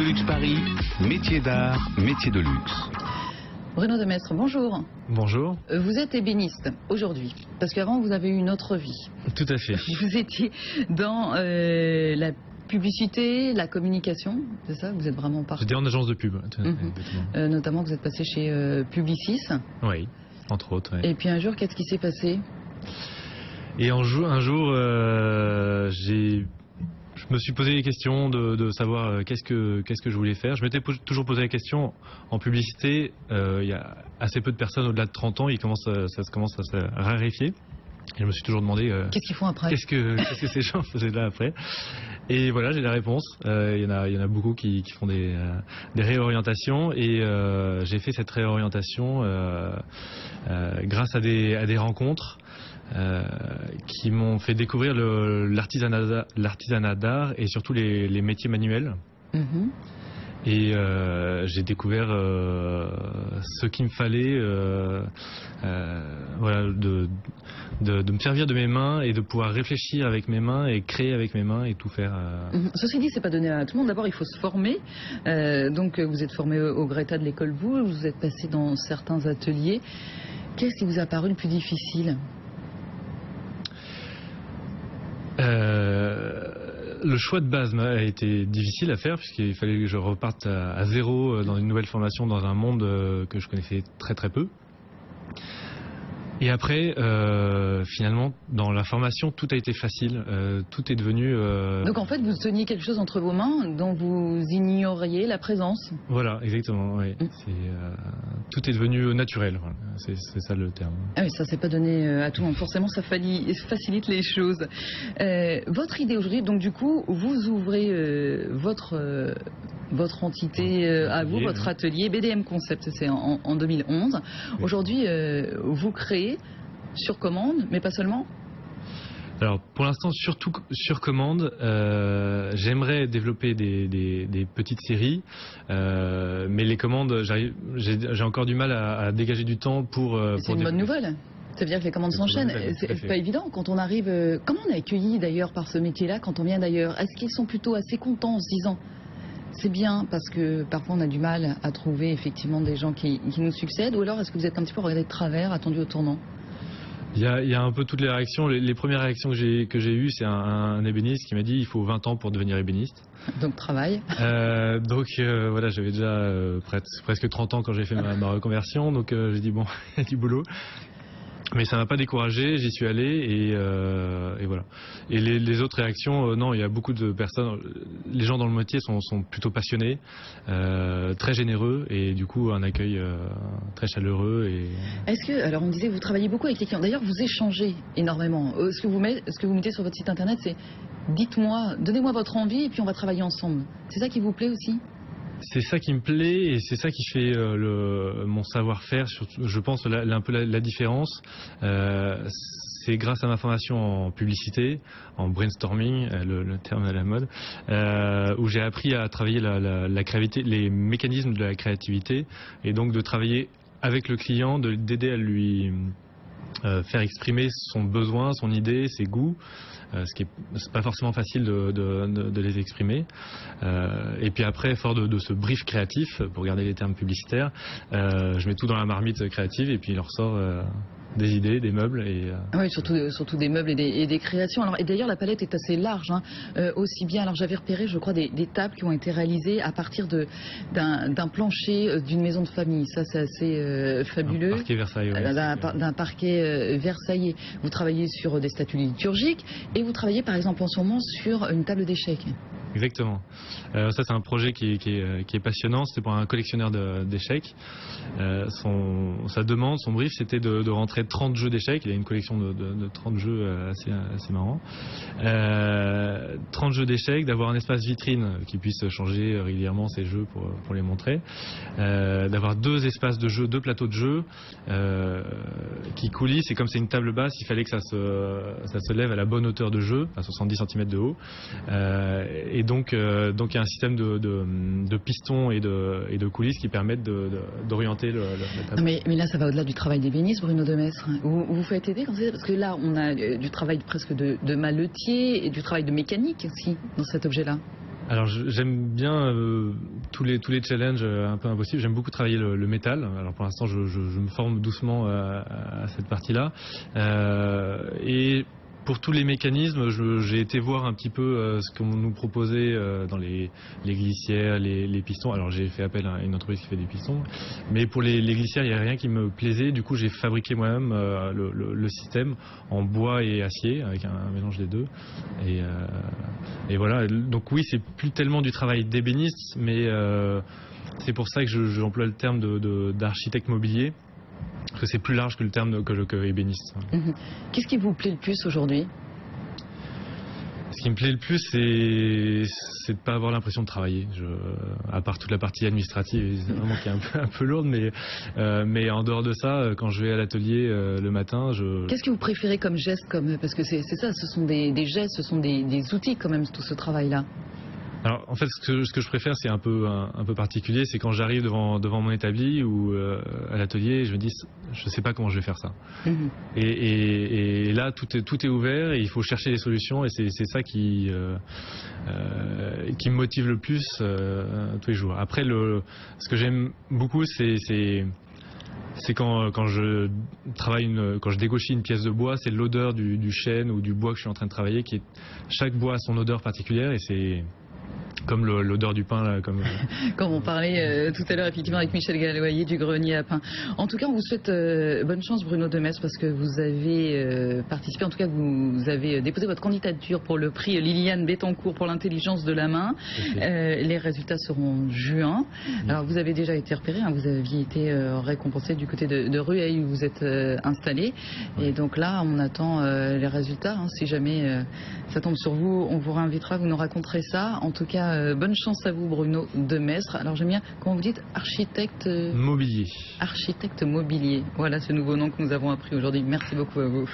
de Luxe Paris, métier d'art, métier de luxe. Bruno Demestre, bonjour. Bonjour. Vous êtes ébéniste aujourd'hui, parce qu'avant vous avez eu une autre vie. Tout à fait. Vous étiez dans la publicité, la communication, c'est ça? Vous êtes vraiment parti. J'étais en agence de pub. Notamment vous êtes passé chez Publicis. Oui, entre autres. Oui. Et puis un jour, qu'est-ce qui s'est passé? Et un jour, je me suis posé les questions de savoir qu'est-ce que je voulais faire. Je m'étais toujours posé la question, en publicité, il y a assez peu de personnes au-delà de 30 ans, ça commence à se raréfier. Et je me suis toujours demandé qu'est-ce qu'ils font après, qu'est-ce que ces gens faisaient là après. Et voilà, j'ai la réponse. Il y en a beaucoup qui font des réorientations, et j'ai fait cette réorientation grâce à des rencontres qui m'ont fait découvrir l'artisanat d'art et surtout les métiers manuels. Et j'ai découvert ce qu'il me fallait, voilà, de me servir de mes mains et de pouvoir réfléchir avec mes mains et créer avec mes mains et tout faire. Ceci dit, c'est pas donné à tout le monde. D'abord, il faut se former. Donc, vous êtes formé au Greta de l'école Boulle, vous êtes passé dans certains ateliers. Qu'est-ce qui vous a paru le plus difficile? Le choix de base a été difficile à faire, puisqu'il fallait que je reparte à zéro dans une nouvelle formation dans un monde que je connaissais très très peu. Et après, finalement, dans la formation, tout a été facile. Tout est devenu... Donc en fait, vous teniez quelque chose entre vos mains dont vous ignoriez la présence. Voilà, exactement. Oui. Tout est devenu naturel. Voilà. C'est ça le terme. Ah oui, ça c'est pas donné à tout le monde. Forcément, ça facilite les choses. Votre idée aujourd'hui, donc du coup, vous ouvrez votre entité à vous, votre atelier BDM Concept, c'est en 2011. Oui. Aujourd'hui, vous créez sur commande, mais pas seulement? Alors, pour l'instant, surtout sur commande. J'aimerais développer des petites séries, mais les commandes, j'ai encore du mal à dégager du temps pour... C'est une bonne nouvelle. Ça veut dire que les commandes s'enchaînent. C'est pas évident quand on arrive... Comment on est accueilli d'ailleurs par ce métier-là quand on vient d'ailleurs? Est-ce qu'ils sont plutôt assez contents en se disant... C'est bien, parce que parfois on a du mal à trouver effectivement des gens qui nous succèdent, ou alors est-ce que vous êtes un petit peu regardé de travers, attendu au tournant? Il y a un peu toutes les réactions. Les premières réactions que j'ai eues, c'est un ébéniste qui m'a dit il faut 20 ans pour devenir ébéniste. Donc travail. Voilà, j'avais déjà presque 30 ans quand j'ai fait ma reconversion, donc j'ai dit bon, il y a du boulot. Mais ça m'a pas découragé, j'y suis allé et voilà. Et les autres réactions, non, il y a beaucoup de personnes, les gens dans le métier sont plutôt passionnés, très généreux, et du coup un accueil très chaleureux. Est-ce que, alors on disait vous travaillez beaucoup avec les clients, d'ailleurs vous échangez énormément. Ce que vous mettez sur votre site internet, c'est dites-moi, donnez-moi votre envie et puis on va travailler ensemble. C'est ça qui vous plaît aussi? C'est ça qui me plaît et c'est ça qui fait mon savoir-faire. Je pense un peu la différence. C'est grâce à ma formation en publicité, en brainstorming, le terme à la mode, où j'ai appris à travailler la créativité, les mécanismes de la créativité, et donc de travailler avec le client, d'aider à lui faire exprimer son besoin, son idée, ses goûts, ce qui est pas forcément facile de les exprimer. Et puis après, fort de ce brief créatif, pour garder les termes publicitaires, je mets tout dans la marmite créative et puis il en ressort des idées, des meubles. Oui, surtout des meubles et des créations. Alors, et d'ailleurs, la palette est assez large, hein, aussi bien. Alors, j'avais repéré, je crois, des tables qui ont été réalisées à partir d'un plancher d'une maison de famille. Ça, c'est assez fabuleux. Un parquet Versailles. Oui, d'un parquet versaillais. Vous travaillez sur des statues liturgiques et vous travaillez, par exemple, en ce moment sur une table d'échecs. Exactement. Ça, c'est un projet qui est passionnant. C'était pour un collectionneur d'échecs. Sa demande, son brief, c'était de rentrer 30 jeux d'échecs. Il a une collection de 30 jeux assez marrants. 30 jeux d'échecs, d'avoir un espace vitrine qui puisse changer régulièrement ses jeux pour les montrer. D'avoir 2 espaces de jeu, 2 plateaux de jeu qui coulissent. Et comme c'est une table basse, il fallait que ça se lève à la bonne hauteur de jeu, à 70 cm de haut. Et donc il y a un système de pistons et de coulisses qui permettent d'orienter la table. Non mais là, ça va au-delà du travail d'ébéniste, Bruno Demestre. Vous faites aider comme ça, parce que là, on a du travail presque de maletier et du travail de mécanique aussi dans cet objet-là. Alors j'aime bien tous les challenges un peu impossibles. J'aime beaucoup travailler le métal. Alors pour l'instant je me forme doucement à cette partie-là. Et pour tous les mécanismes, j'ai été voir un petit peu ce qu'on nous proposait dans les glissières, les pistons. Alors j'ai fait appel à une entreprise qui fait des pistons, mais pour les glissières, il n'y a rien qui me plaisait. Du coup, j'ai fabriqué moi-même le système en bois et acier avec un mélange des deux. Et voilà. Donc oui, c'est plus tellement du travail d'ébéniste, mais c'est pour ça que j'emploie le terme d'architecte mobilier. Parce que c'est plus large que le terme que ébéniste. Qu'est-ce qui vous plaît le plus aujourd'hui? Ce qui me plaît le plus, c'est de ne pas avoir l'impression de travailler. À part toute la partie administrative, évidemment, qui est un peu lourde, mais en dehors de ça, quand je vais à l'atelier le matin, Qu'est-ce que vous préférez comme geste parce que c'est ça, ce sont des gestes, ce sont des outils quand même, tout ce travail-là. Alors en fait ce que je préfère, c'est un peu particulier, c'est quand j'arrive devant mon établi ou à l'atelier, je me dis je sais pas comment je vais faire ça. Et là tout est ouvert et il faut chercher des solutions et c'est ça qui me motive le plus tous les jours. Après ce que j'aime beaucoup c'est quand je travaille quand je dégauchis une pièce de bois, c'est l'odeur du chêne ou du bois que je suis en train de travailler chaque bois a son odeur particulière et c'est comme l'odeur du pain, là, comme on parlait tout à l'heure effectivement avec Michel Galloyer du Grenier à Pain. En tout cas, on vous souhaite bonne chance, Bruno Demestre, parce que vous avez participé, en tout cas vous avez déposé votre candidature pour le prix Liliane Bettencourt pour l'intelligence de la main. Les résultats seront en juin. Alors vous avez déjà été repéré, vous aviez été récompensé du côté de Rueil où vous êtes installé. Et donc là, on attend les résultats. Si jamais ça tombe sur vous, on vous réinvitera, vous nous raconterez ça. En tout cas, bonne chance à vous, Bruno Demestre. Alors j'aime bien, comment vous dites, architecte mobilier. Architecte mobilier. Voilà ce nouveau nom que nous avons appris aujourd'hui. Merci beaucoup à vous.